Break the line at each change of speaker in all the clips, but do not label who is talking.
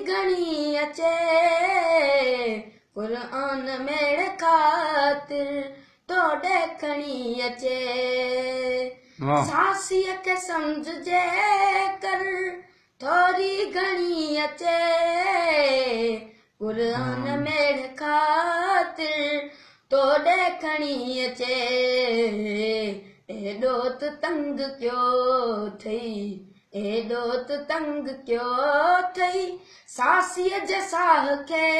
घणी अचे क़ुरान मेड़ ख़ातिर तोड़े खणी अचे सासीअ खे समझजे कर थोरी घणी अचे क़ुरान मेड़ ख़ातिर तोड़े खणी अचे एॾो त तंग कयो थई एॾो त तंग कयो थई सासीअ जे साह खे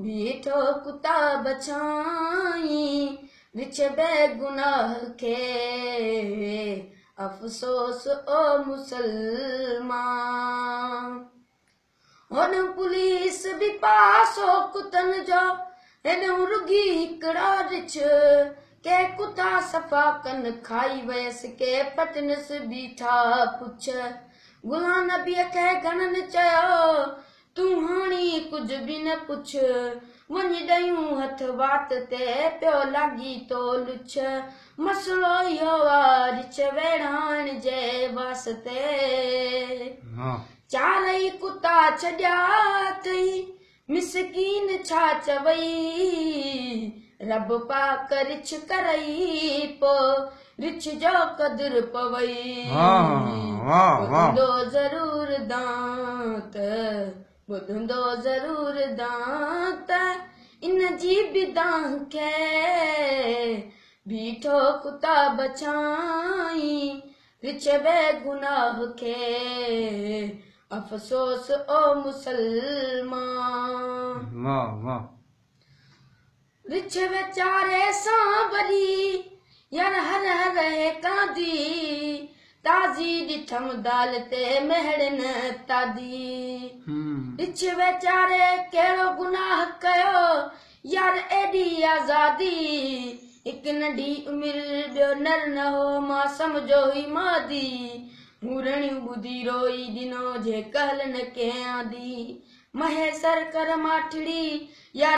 बीठो कुताब छाई विच बेगुनाह खे अफ़सोस ओ मुसलमान हुन पुलिस भी पासो कुतन जो हेॾो रुगी हिकिड़ो रिछ के कुता सफ़ा कन खाई वयसि के पटनस बीठा पुछ गुलाम नबीअ खे घणनि चयो तूं हाणी कुझु बि न पुछ वञी ॾयूं हथ वात ते पियो लॻी तो लुछ मसलो इहो आहे रिछ वेड़ाइण जे वास्ते चारई कुता छॾिया अथई मिसकीन छा चवई रब पाक रिछ करई पो रिछ जो कदर पवई ॿुधंदो ज़रूर दांत ॿुधंदो ज़रूर दांत इन जी बि दांह खे बीठो कुता बचाई रिछ बेगुनाह खे अफ़सोस ओ मुसलमान रिछ वेचारे सां वरी यार हर हर है कांदी ताज़ी ॾिठम दाल ते महड़ न तादी रिछ वेचारे कहिड़ो गुनाह कयो यार एॾी आज़ादी हिक नंढी उमिरि ॿियो नर न हो मां समझो हुई मादी मूरणियूं ॿुधी रोई ॾिनो जे कहल न कंहिं आदी महेसर कर माठड़ी यार